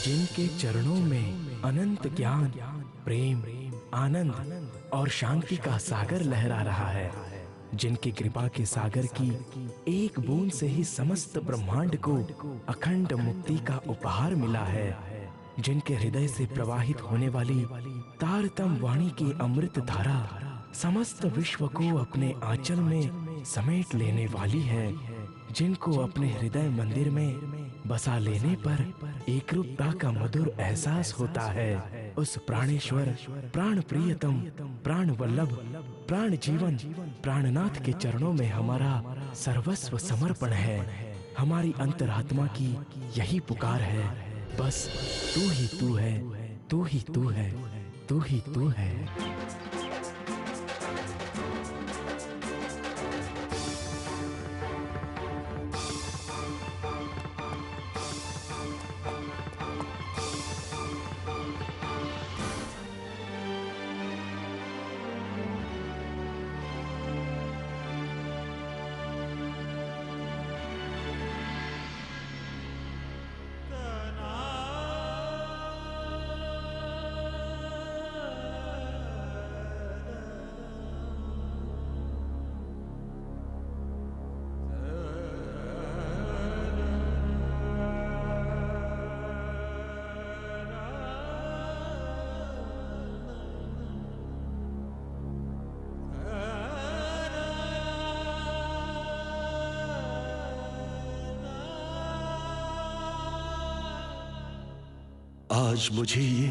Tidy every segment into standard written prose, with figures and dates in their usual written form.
जिनके चरणों में अनंत ज्ञान, प्रेम, आनंद और शांति का सागर लहरा रहा है, जिनकी कृपा के सागर की एक बूंद से ही समस्त ब्रह्मांड को अखंड मुक्ति का उपहार मिला है, जिनके हृदय से प्रवाहित होने वाली तारतम वाणी की अमृत धारा समस्त विश्व को अपने आंचल में समेट लेने वाली है, जिनको अपने हृदय मंदिर में बसा लेने पर एकरूपता का मधुर एहसास होता है, उस प्राणेश्वर, प्राण प्रियतम, प्राण वल्लभ, प्राण जीवन, प्राणनाथ के चरणों में हमारा सर्वस्व समर्पण है। हमारी अंतरात्मा की यही पुकार है, बस तू ही तू है, तू ही तू है, तू ही तू है। आज मुझे ये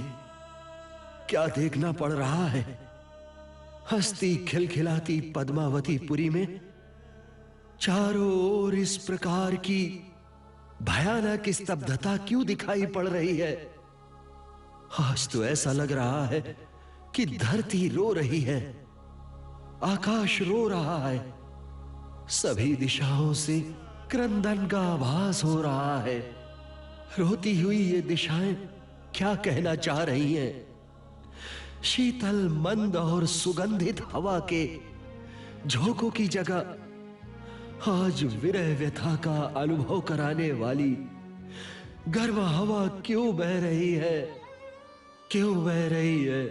क्या देखना पड़ रहा है? हंसती खिलखिलाती पद्मावती पुरी में चारों ओर इस प्रकार की भयानक स्तब्धता क्यों दिखाई पड़ रही है? आज तो ऐसा लग रहा है कि धरती रो रही है, आकाश रो रहा है, सभी दिशाओं से क्रंदन का आभास हो रहा है। रोती हुई ये दिशाएं क्या कहना चाह रही हैं? शीतल, मंद और सुगंधित हवा के झोंकों की जगह आज विरह व्यथा का अनुभव कराने वाली गर्म हवा क्यों बह रही है? क्यों बह रही है?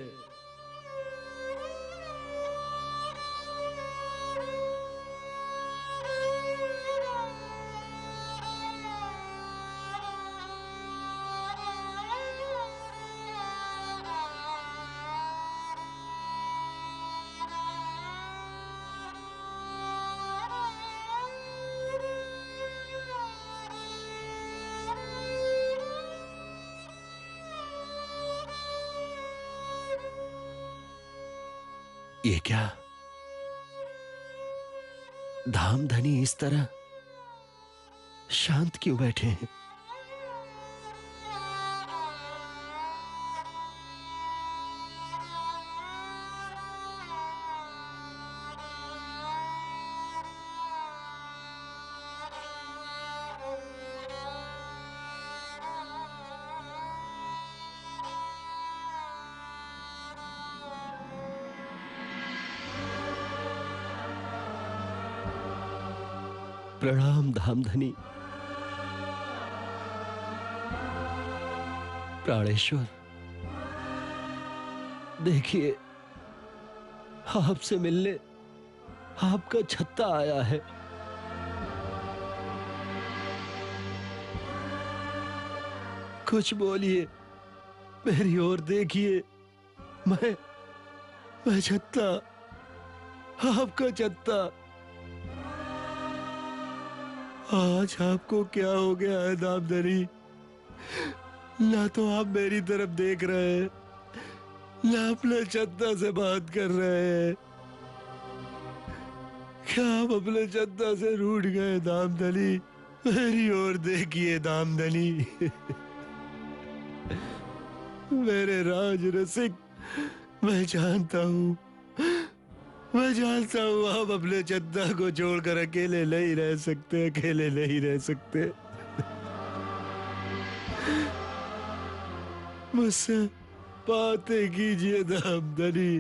ये क्या धामधनी इस तरह शांत क्यों बैठे हैं? प्रणाम धामधनी। प्राणेश्वर, देखिए, आपसे मिलने आपका छत्ता आया है। कुछ बोलिए, मेरी ओर देखिए। मैं छत्ता, आपका छत्ता। आज आपको क्या हो गया है धामधनी? ना तो आप मेरी तरफ देख रहे हैं, ना अपने छत्ता से बात कर रहे हैं। क्या आप अपने छत्ता से रूठ गए धामधनी? मेरी ओर देखिए धामधनी। मेरे राज रसिक, मैं जानता हूँ आप अपने छत्ता को छोड़कर अकेले नहीं रह सकते, अकेले नहीं रह सकते। मुझसे बातें कीजिए धामधनी,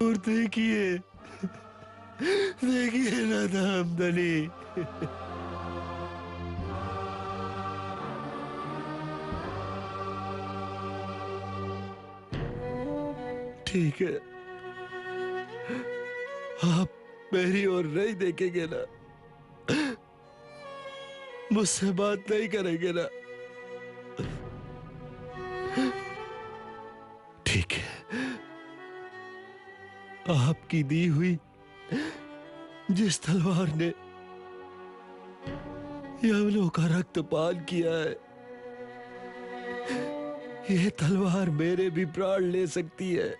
और देखिए, देखिए ना धामधनी। ठीक है, आप मेरी ओर नहीं देखेंगे ना, मुझसे बात नहीं करेंगे ना? ठीक है, आपकी दी हुई जिस तलवार ने यमलों का रक्तपान किया है, ये तलवार मेरे भी प्राण ले सकती है।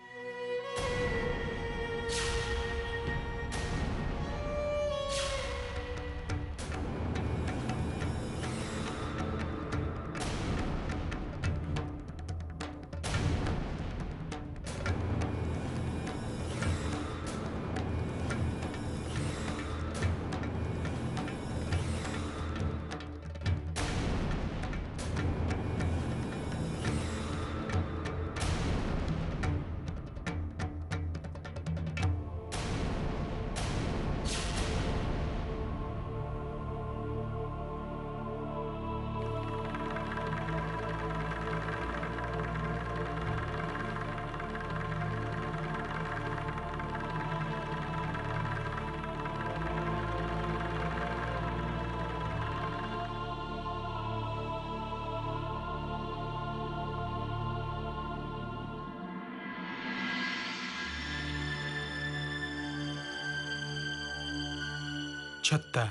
छत्ता,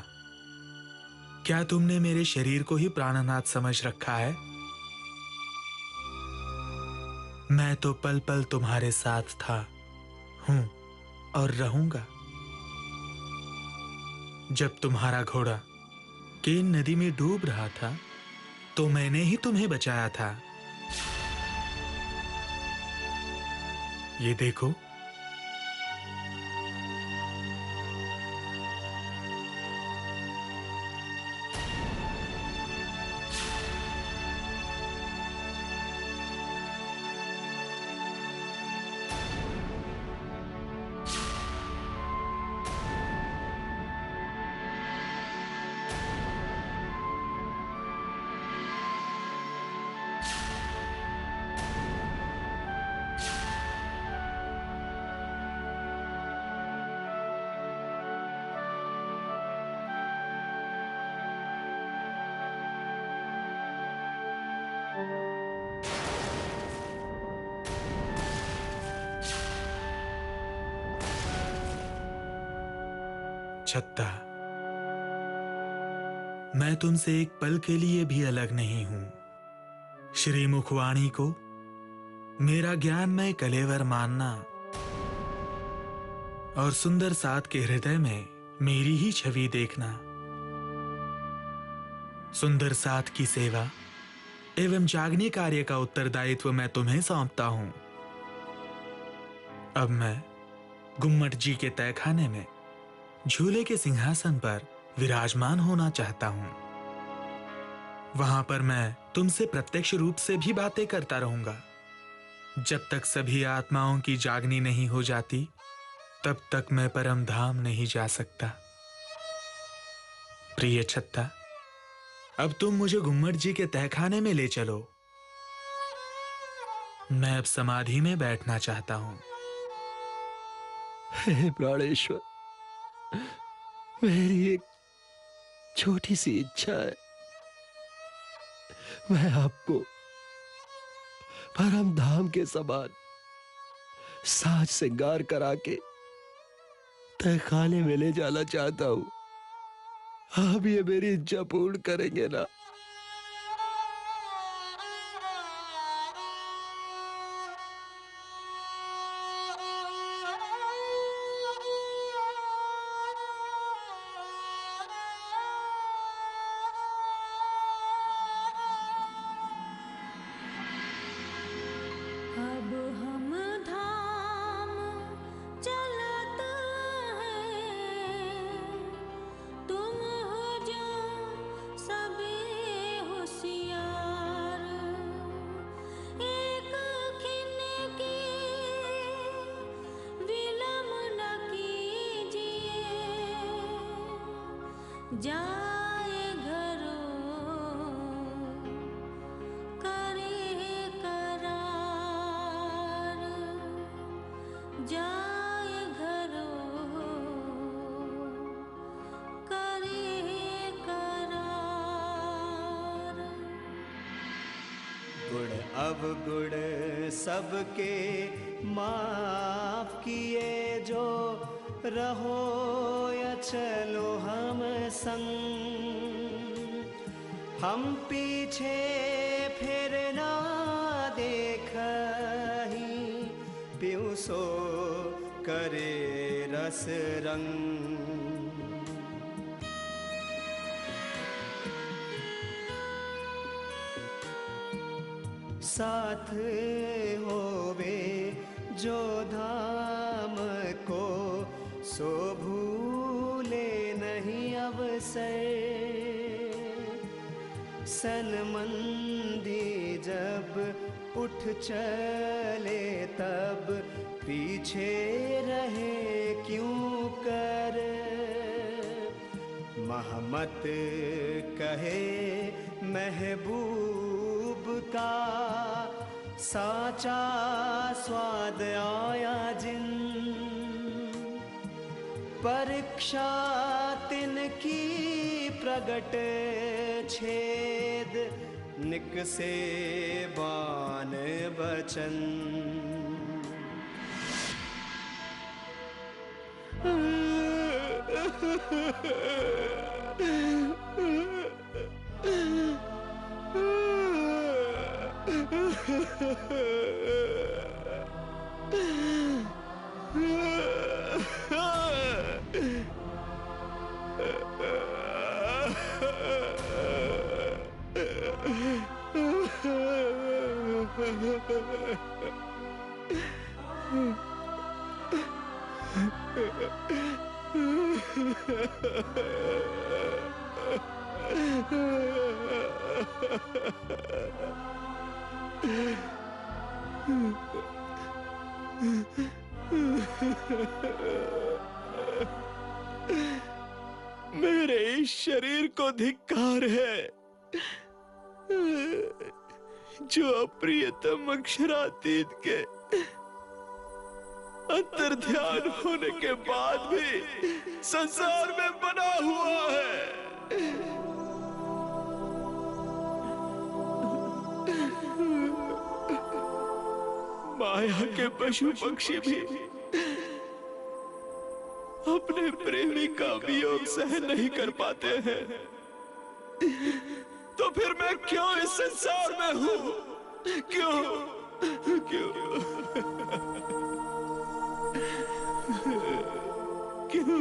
क्या तुमने मेरे शरीर को ही प्राणनाथ समझ रखा है? मैं तो पल पल तुम्हारे साथ था, हूं और रहूंगा। जब तुम्हारा घोड़ा केन नदी में डूब रहा था तो मैंने ही तुम्हें बचाया था। ये देखो, छत्ता, मैं तुमसे एक पल के लिए भी अलग नहीं हूं। श्री मुखवाणी को मेरा ज्ञानमय कलेवर मानना और सुंदर सात के हृदय में मेरी ही छवि देखना। सुंदर सात की सेवा एवं जागने कार्य का उत्तरदायित्व मैं तुम्हें सौंपता हूं। अब मैं गुम्मट जी के तहखाने में झूले के सिंहासन पर विराजमान होना चाहता हूं। वहां पर मैं तुमसे प्रत्यक्ष रूप से भी बातें करता रहूंगा। जब तक सभी आत्माओं की जागनी नहीं हो जाती, तब तक मैं परम धाम नहीं जा सकता। प्रिय छत्ता, अब तुम मुझे गुम्मट जी के तहखाने में ले चलो। मैं अब समाधि में बैठना चाहता हूं। हे प्राणेश्वर, मेरी एक छोटी सी इच्छा है। मैं आपको परम धाम के समान साज श्रृंगार करा के तहखाने में ले जाना चाहता हूं। आप ये मेरी इच्छा पूर्ण करेंगे ना? अब हम धाम चलत हैं, तुम हो जो सभी होशियार। एक खिन की विलम न कीजिए, जाए घरों करे करार। गुण अवगुण सबके माफ किए जो रहो या चलो हम संग। हम पीछे फिर ना देखही पियूं सो करे रस रंग। साथ होवे जो धाम को सो भूले नहीं अवसर। सनमंदी जब उठ चले तब पीछे रहे क्यों कर। महमत कहे महबूब का साचा स्वाद आया जिन। परीक्षा तिनकी प्रगट छेद निकसे बान बचन। मेरे इस शरीर को धिक्कार है जो अप्रियतम अक्षरातीत के अंतर ध्यान होने के बाद भी संसार में बना हुआ है। माया के पशु पक्षी भी अपने प्रेमी का वियोग सहन नहीं कर पाते हैं, तो फिर मैं क्यों इस संसार में हूं? क्यों क्यों क्यों?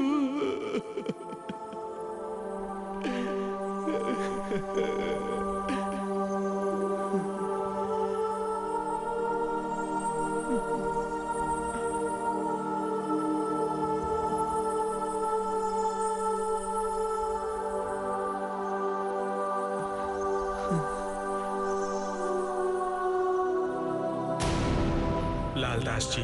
लालदास जी,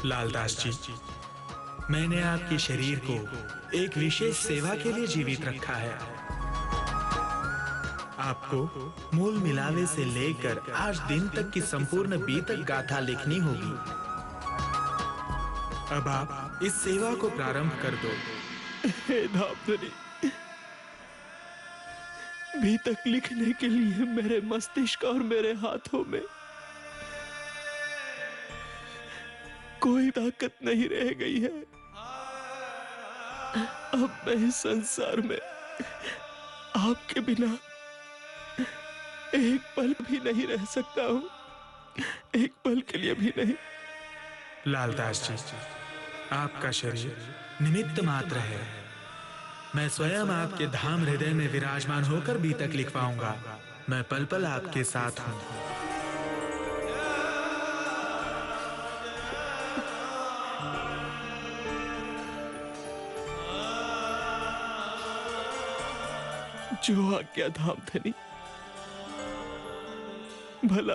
लालदास जी, मैंने आपके शरीर को एक विशेष सेवा के लिए जीवित रखा है। आपको मूल मिलावे से लेकर आज दिन तक की संपूर्ण बीतक गाथा लिखनी होगी। अब आप इस सेवा को प्रारंभ कर दो। हे धामधनी, बीतक लिखने के लिए मेरे मस्तिष्क और मेरे हाथों में कोई ताकत नहीं रह गई है। अब मैं इस संसार में आपके बिना एक पल भी नहीं रह सकता हूं, एक पल के लिए भी नहीं। लालदास जी, आपका शरीर निमित्त मात्र है। मैं स्वयं आपके धाम हृदय में विराजमान होकर बीतक लिखवाऊंगा। मैं पल पल आपके साथ हूं। जो आज्ञा धामधनी। भला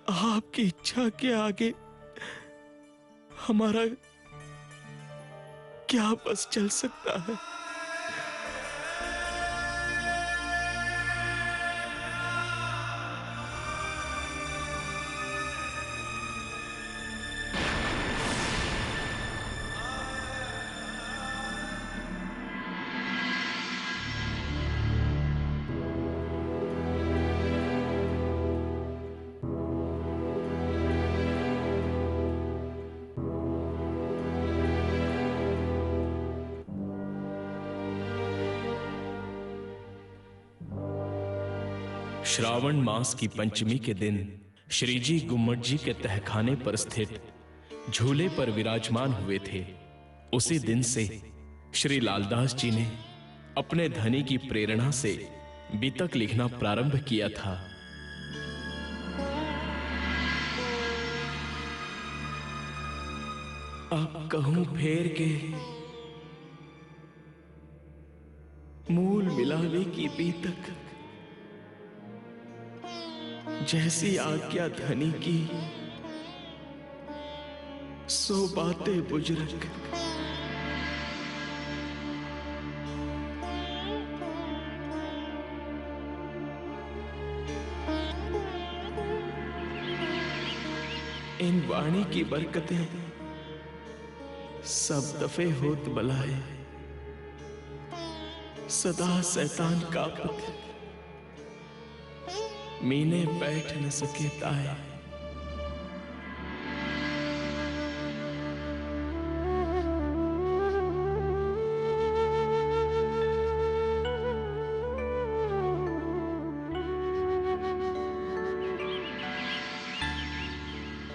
आपकी इच्छा के आगे हमारा क्या बस चल सकता है। श्रावण मास की पंचमी के दिन श्री जी गुम्मट जी के तहखाने पर स्थित झूले पर विराजमान हुए थे। उसी दिन से श्री लालदास जी ने अपने धनी की प्रेरणा से बीतक लिखना प्रारंभ किया था। अब कहूं फेर के मूल मिलावे की बीतक, जैसी आज्ञा धनी की सो बातें बुजुर्ग। इन वाणी की बरकतें सब दफे होत बलाए, सदा शैतान का पुत्र मीने बैठ न सके ताए।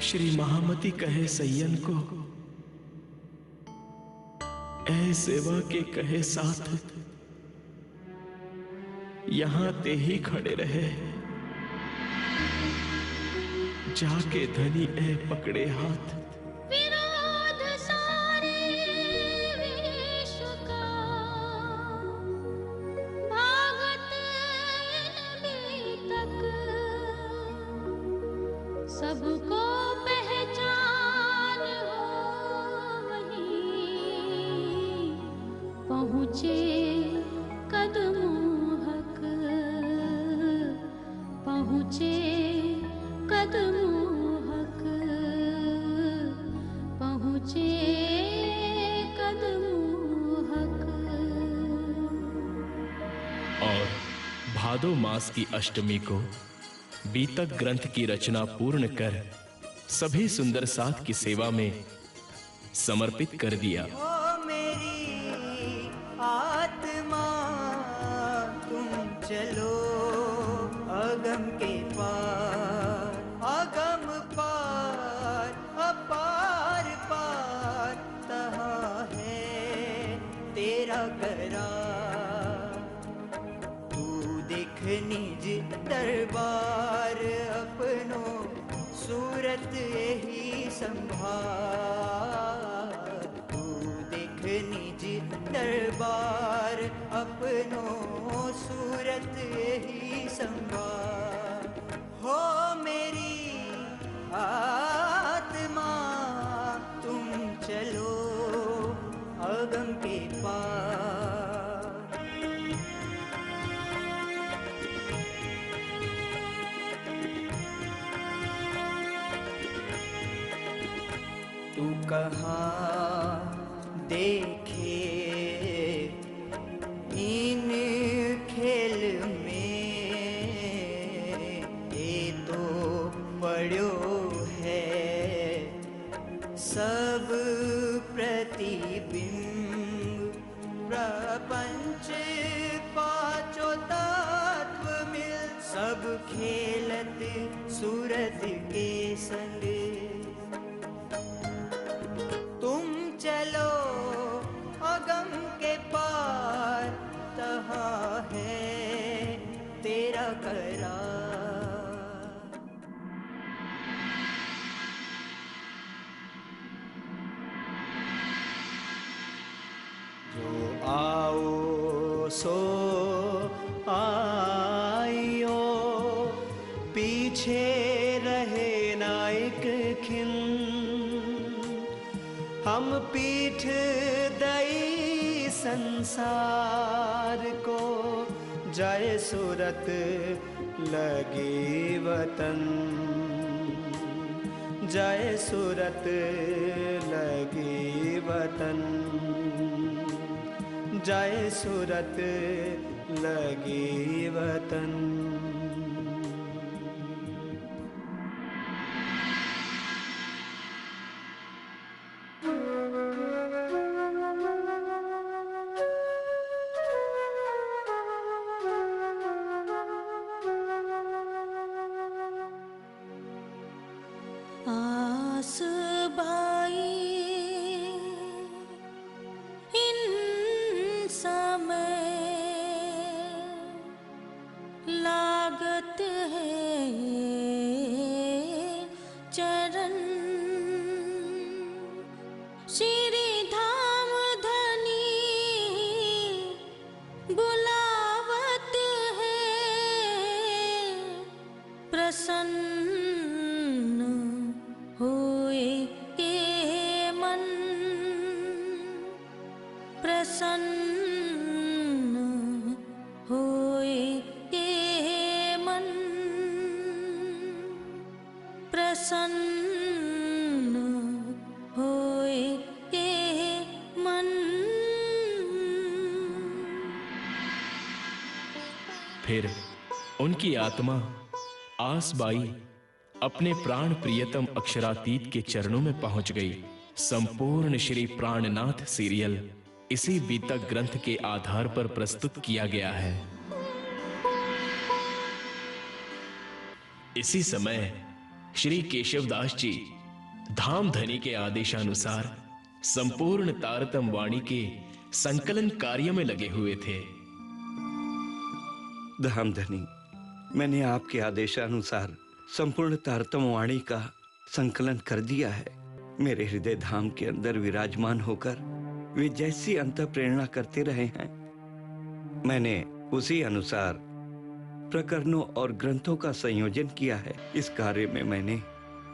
श्री महामती कहे सैयन को, ऐ सेवा के कहे साथ यहां ते ही खड़े रहे, जाके धनी ए पकड़े हाथ। विरोध सारे विश्व का भागत बीतक, सबको पहचान हो वहीं पहुँचे कदमों हक, पहुँचे कदमों हक, पहुँचे कदमों हक। और भादो मास की अष्टमी को बीतक ग्रंथ की रचना पूर्ण कर सभी सुंदर साथ की सेवा में समर्पित कर दिया। ओ मेरी आत्मा तुम चलो अगम के पार, अगम पार अपार पार, तहाँ है तेरा करार। तू देख निज दरबार अपनों, सूरत यही संभाल। तू देख निज दरबार अपनों, सूरत यही संभाल। हो मेरी आत्मा तुम चलो अगम के पार। तू कहाँ देखे इन खेल में, ये तो पड़ो है सब प्रतिबिंब। प्रपंच पांचों तत्व मिल, सब खेलत सूरत के संग। तुम चलो अगम के पार, तहाँ है तेरा करार। जो आओ सो आइयो, पीछे रहे ना एक खिन। हम पीठ दई संसार को, जाए सूरत लगी वतन, जाए सूरत लगी वतन, जाए सूरत लगी वतन। फिर उनकी आत्मा आसबाई अपने प्राण प्रियतम अक्षरातीत के चरणों में पहुंच गई। संपूर्ण श्री प्राणनाथ सीरियल इसी बीतक ग्रंथ के आधार पर प्रस्तुत किया गया है। इसी समय श्री केशवदास जी धामधनी के आदेशानुसार संपूर्ण तारतम वाणी के संकलन कार्य में लगे हुए थे। धामधनी, मैंने आपके आदेशानुसार संपूर्ण तारतम वाणी का संकलन कर दिया है। मेरे हृदय धाम के अंदर विराजमान होकर वे जैसी अंत प्रेरणा करते रहे हैं, मैंने उसी अनुसार प्रकरणों और ग्रंथों का संयोजन किया है। इस कार्य में मैंने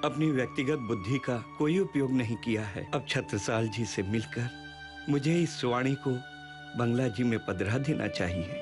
अपनी व्यक्तिगत बुद्धि का कोई उपयोग नहीं किया है। अब छत्रसाल जी से मिलकर मुझे इस वाणी को बंगला जी में पधरा देना चाहिए।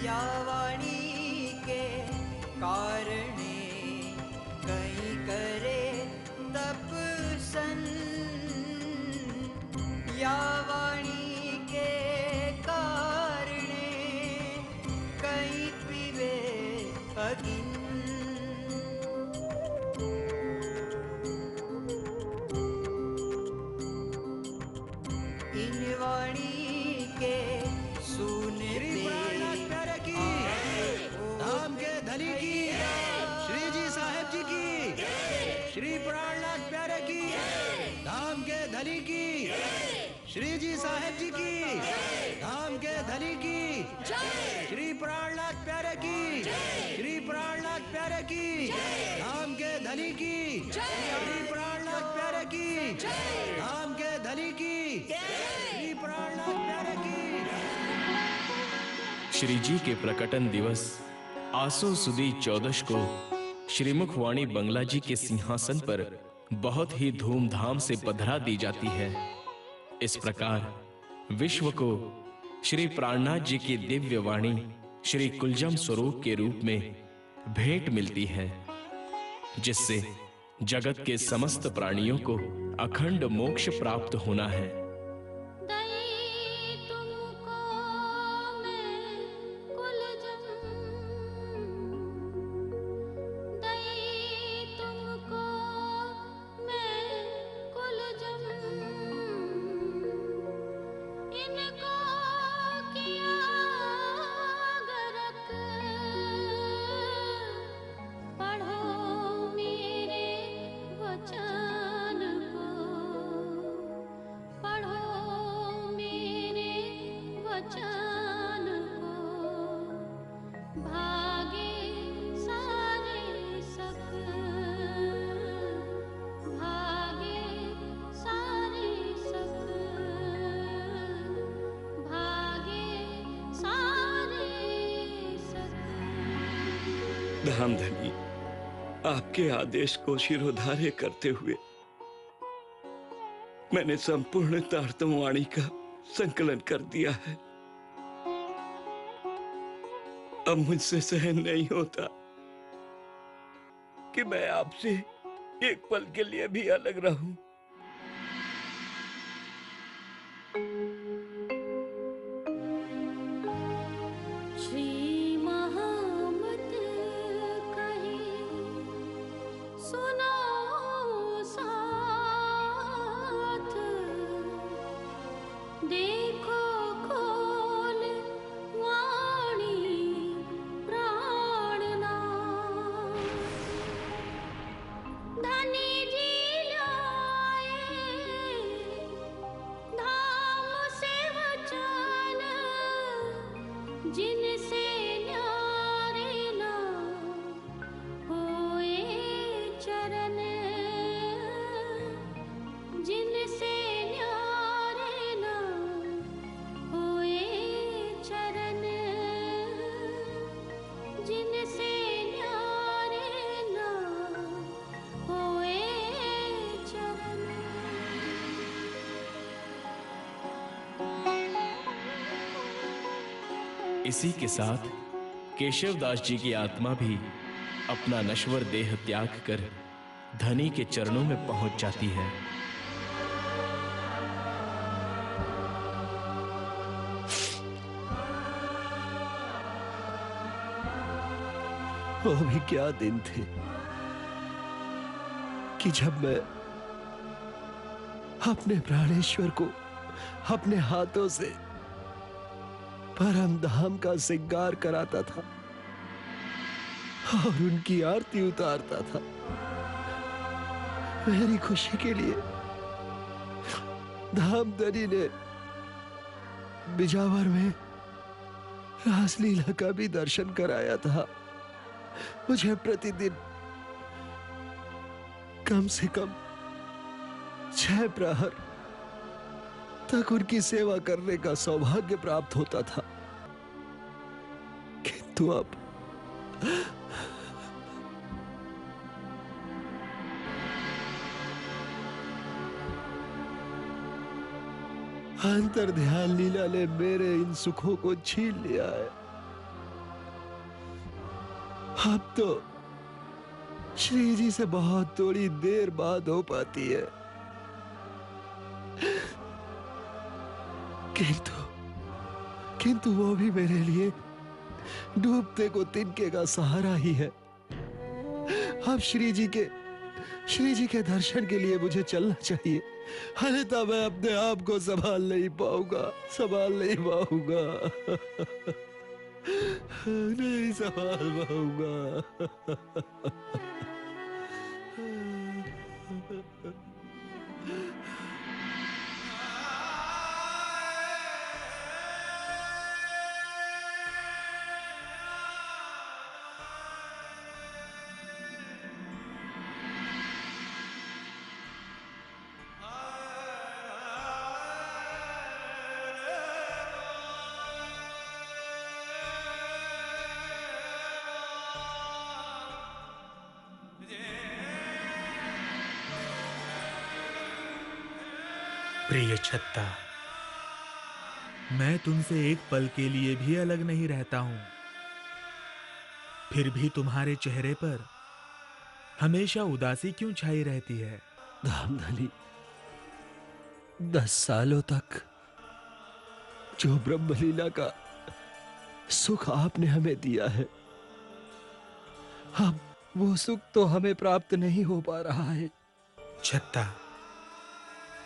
या वाणी के कारणे कहीं करे तपसन, या वाणी के कारणे कहीं पीवे अगिन। इन वाणी के सुनते धाम के धनी की, श्री जी साहेब जी की, श्री प्राणनाथ प्यारे की, धाम के धनी की, श्री जी साहेब जी की, धाम के धनी की, श्री प्राणनाथ प्यारे की, श्री प्राणनाथ प्यारे की, धाम के धनी की, श्री प्राणनाथ प्यारे की, धाम के धनी की, श्री प्राणनाथ प्यारे की। श्री जी के प्रकटन दिवस आसो सुदी 14 को श्रीमुखवाणी बंगला जी के सिंहासन पर बहुत ही धूमधाम से पधरा दी जाती है। इस प्रकार विश्व को श्री प्राणनाथ जी की दिव्य वाणी श्री कुलजम स्वरूप के रूप में भेंट मिलती है। जिससे जगत के समस्त प्राणियों को अखंड मोक्ष प्राप्त होना है। दई तुमको मैं कुलजम, दई तुमको मैं कुलजम, इनको किया गरक, पढ़ो मेरे वचन को, पढ़ो मेरे वचन को, भागे सारे सक, भागे सारे सक, भागे सारे सक। धामधनी, आपके आदेश को शिरोधार्य करते हुए मैंने संपूर्ण तारतमवाणी का संकलन कर दिया है। अब मुझसे सहन नहीं होता कि मैं आपसे एक पल के लिए भी अलग रहूं। श्री महामत कही सुनो साथ, देखो खोल वाणी प्राणनाथ, धनी जी लाए धाम से वचन, जिनसे न्यारे ना होए चरण, जिनसे न्यारे ना होए चरण, जिनसे न्यारे ना होए चरण। इसी के साथ केशवदास जी की आत्मा भी अपना नश्वर देह त्याग कर धनी के चरणों में पहुंच जाती है। वो भी क्या दिन थे कि जब मैं अपने प्राणेश्वर को अपने हाथों से परम धाम का श्रृंगार कराता था और उनकी आरती उतारता था। मेरी खुशी के लिए धामधनी ने बिजावर में रासलीला का भी दर्शन कराया था। मुझे प्रतिदिन कम से कम 6 प्रहर तक उनकी सेवा करने का सौभाग्य प्राप्त होता था, किंतु अब अंतर्ध्यान लीला ने मेरे इन सुखों को छीन लिया है। अब तो श्री जी से बहुत थोड़ी देर बाद हो पाती है, किंतु वो भी मेरे लिए डूबते को तिनके का सहारा ही है। अब श्री जी के दर्शन के लिए मुझे चलना चाहिए, अन्यथा मैं अपने आप को संभाल नहीं पाऊंगा, नहीं संभाल पाऊंगा। प्रिय छत्ता, मैं तुमसे एक पल के लिए भी अलग नहीं रहता हूं, फिर भी तुम्हारे चेहरे पर हमेशा उदासी क्यों छाई रहती है? धामधनी, 10 सालों तक जो ब्रह्मलीला का सुख आपने हमें दिया है, अब वो सुख तो हमें प्राप्त नहीं हो पा रहा है। छत्ता,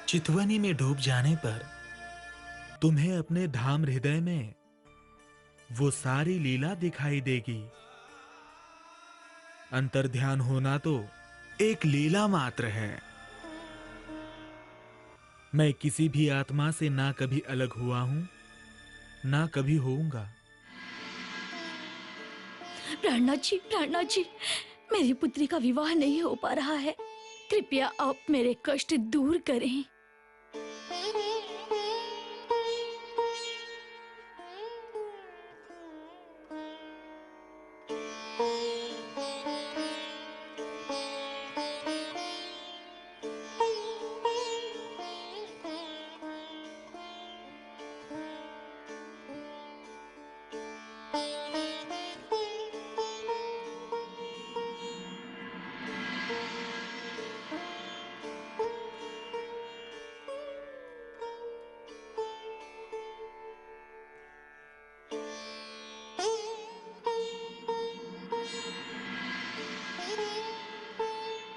चितवनी में डूब जाने पर तुम्हें अपने धाम हृदय में वो सारी लीला दिखाई देगी। अंतर्ध्यान होना तो एक लीला मात्र है। मैं किसी भी आत्मा से ना कभी अलग हुआ हूं, ना कभी होऊंगा। प्राणनाथ जी, मेरी पुत्री का विवाह नहीं हो पा रहा है। कृपया आप मेरे कष्ट दूर करें।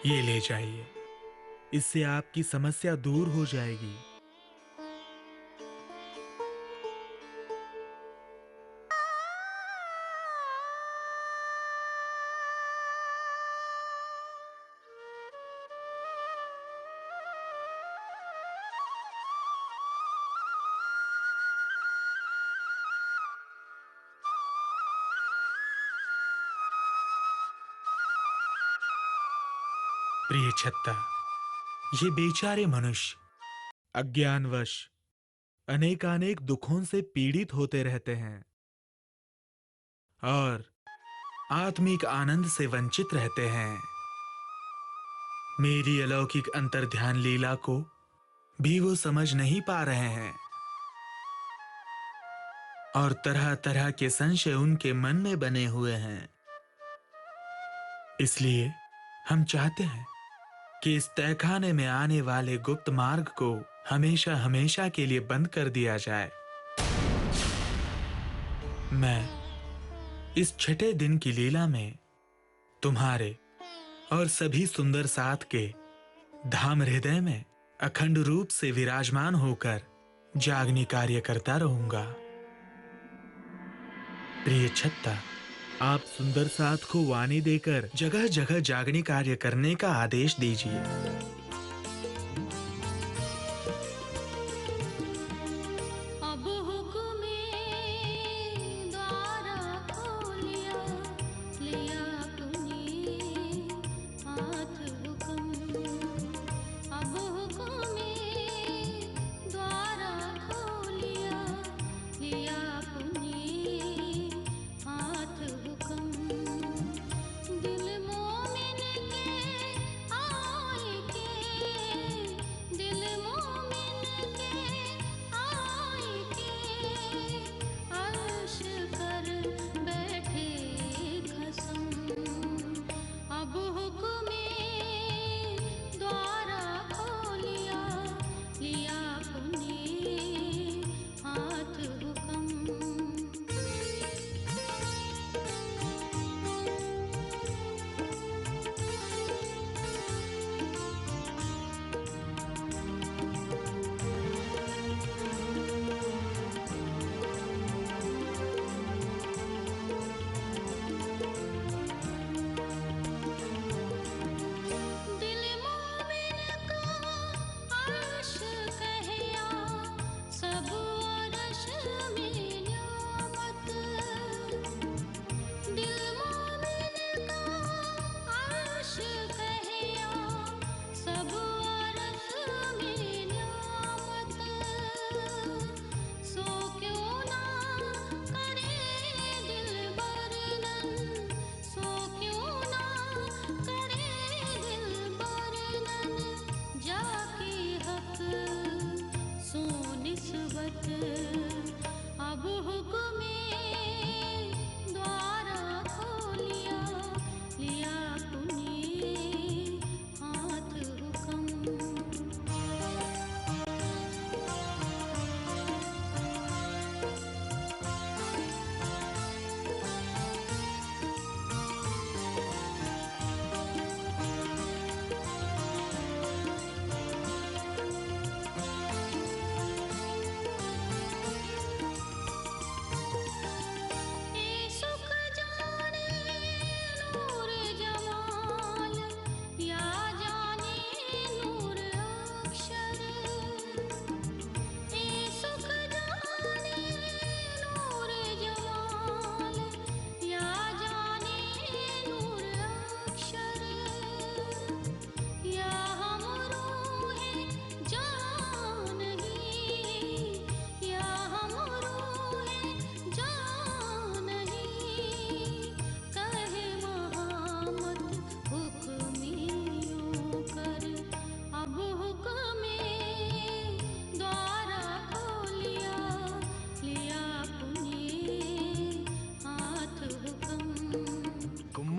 ये ले जाइए, इससे आपकी समस्या दूर हो जाएगी। प्रिय छत्ता, ये बेचारे मनुष्य अज्ञानवश अनेकानेक दुखों से पीड़ित होते रहते हैं और आत्मिक आनंद से वंचित रहते हैं। मेरी अलौकिक अंतर्ध्यान लीला को भी वो समझ नहीं पा रहे हैं और तरह तरह के संशय उनके मन में बने हुए हैं। इसलिए हम चाहते हैं कि इस तहखाने में आने वाले गुप्त मार्ग को हमेशा हमेशा के लिए बंद कर दिया जाए। मैं इस छठे दिन की लीला में तुम्हारे और सभी सुंदर साथ के धाम हृदय में अखंड रूप से विराजमान होकर जागनी कार्य करता रहूंगा। प्रिय छत्ता, आप सुंदर साथ को वाणी देकर जगह जगह जागनी कार्य करने का आदेश दीजिए। अब हुक्मे द्वारा खोलिया, लिया अपने हाथ हुक्म। अब हुक्मे द्वारा खोलिया, लिया अपने हाथ हुक्म। दिल मोमिन के आए के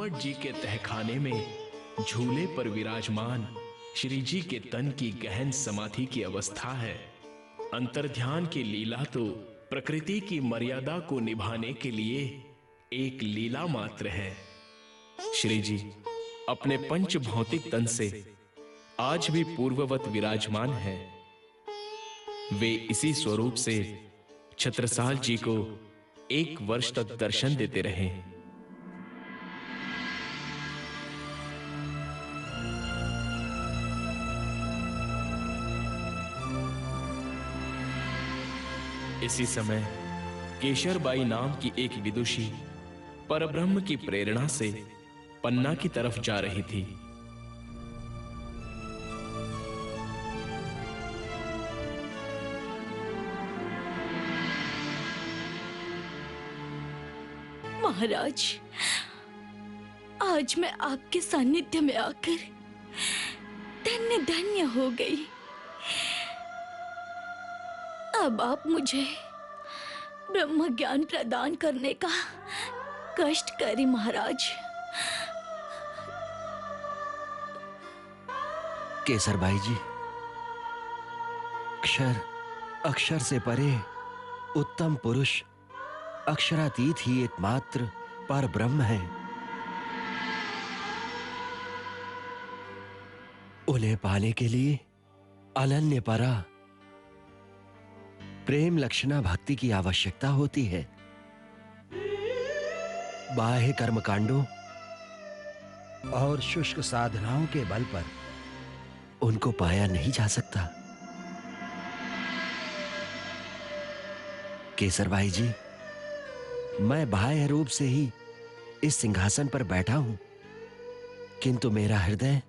गुम्मट जी के तहखाने में झूले पर विराजमान श्री जी के तन की गहन समाधि की अवस्था है। अंतर्ध्यान की लीला तो प्रकृति की मर्यादा को निभाने के लिए एक लीला मात्र है। श्री जी अपने पंच भौतिक तन से आज भी पूर्ववत विराजमान है। वे इसी स्वरूप से छत्रसाल जी को 1 वर्ष तक दर्शन देते रहे। इसी समय केशरबाई नाम की एक विदुषी परब्रह्म की प्रेरणा से पन्ना की तरफ जा रही थी। महाराज, आज मैं आपके सानिध्य में आकर धन्य धन्य हो गई। अब आप मुझे ब्रह्म ज्ञान प्रदान करने का कष्ट करें महाराज। केसरबाई जी, अक्षर से परे उत्तम पुरुष अक्षरातीत ही एकमात्र पर ब्रह्म है। उन्हें पाने के लिए अनन्य परा प्रेम लक्षणा भक्ति की आवश्यकता होती है। बाह्य कर्मकांडों और शुष्क साधनाओं के बल पर उनको पाया नहीं जा सकता। केसरबाई जी, मैं बाह्य रूप से ही इस सिंहासन पर बैठा हूं, किंतु मेरा हृदय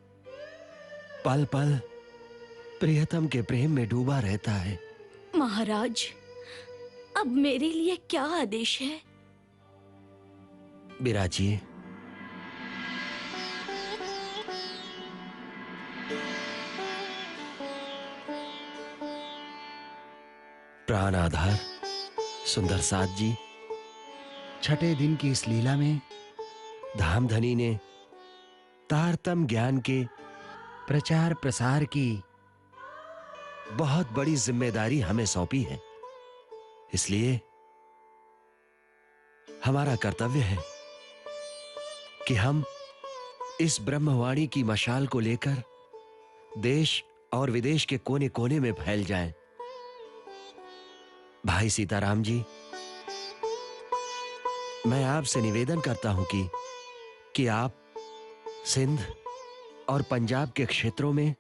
पल पल प्रियतम के प्रेम में डूबा रहता है। महाराज, अब मेरे लिए क्या आदेश है? विराजिए। प्राण आधार सुंदर साथ जी, छठे दिन की इस लीला में धामधनी ने तारतम ज्ञान के प्रचार प्रसार की बहुत बड़ी जिम्मेदारी हमें सौंपी है। इसलिए हमारा कर्तव्य है कि हम इस ब्रह्मवाणी की मशाल को लेकर देश और विदेश के कोने कोने में फैल जाएं। भाई सीताराम जी, मैं आपसे निवेदन करता हूं कि आप सिंध और पंजाब के क्षेत्रों में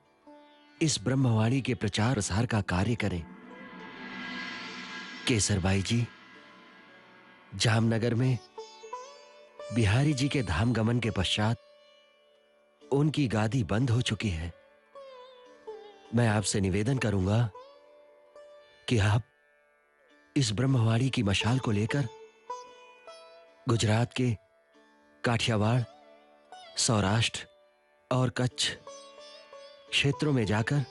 इस ब्रह्मवाणी के प्रचार प्रसार का कार्य करें। केसरबाई जी, जामनगर में बिहारी जी के धाम गमन के पश्चात उनकी गादी बंद हो चुकी है। मैं आपसे निवेदन करूंगा कि आप इस ब्रह्मवाणी की मशाल को लेकर गुजरात के काठियावाड़, सौराष्ट्र और कच्छ क्षेत्रों में जाकर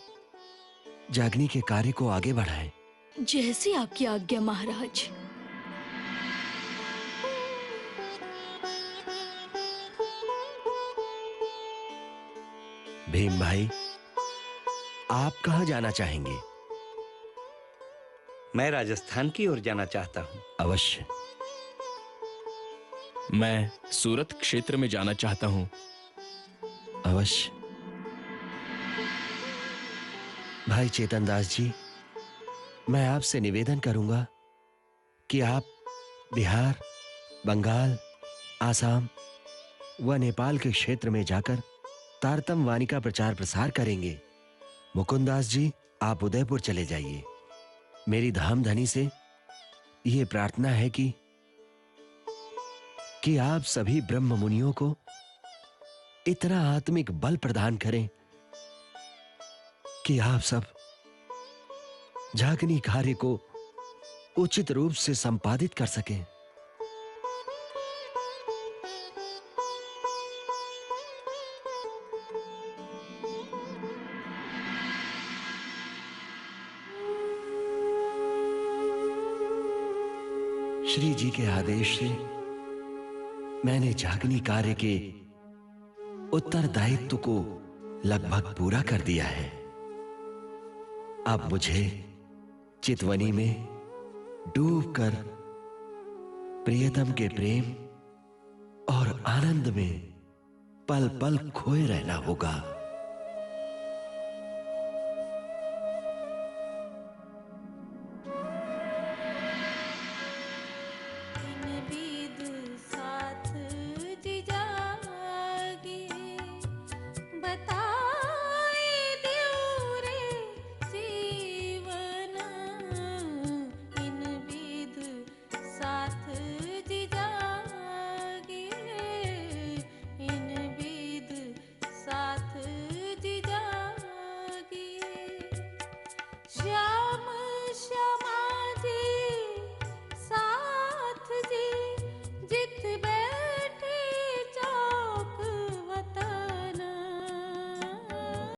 जागनी के कार्य को आगे बढ़ाएं। जैसी आपकी आज्ञा महाराज। भीम भाई, आप कहां जाना चाहेंगे? मैं राजस्थान की ओर जाना चाहता हूं। अवश्य। मैं सूरत क्षेत्र में जाना चाहता हूं। अवश्य। भाई चेतन दास जी, मैं आपसे निवेदन करूंगा कि आप बिहार, बंगाल, आसाम व नेपाल के क्षेत्र में जाकर तारतम वाणी का प्रचार प्रसार करेंगे। मुकुंदास जी, आप उदयपुर चले जाइए। मेरी धामधनी से यह प्रार्थना है कि आप सभी ब्रह्म मुनियों को इतना आत्मिक बल प्रदान करें कि आप सब जागनी कार्य को उचित रूप से संपादित कर सकें। श्री जी के आदेश से मैंने जागनी कार्य के उत्तरदायित्व को लगभग पूरा कर दिया है। अब मुझे चितवनी में डूबकर प्रियतम के प्रेम और आनंद में पल पल खोए रहना होगा।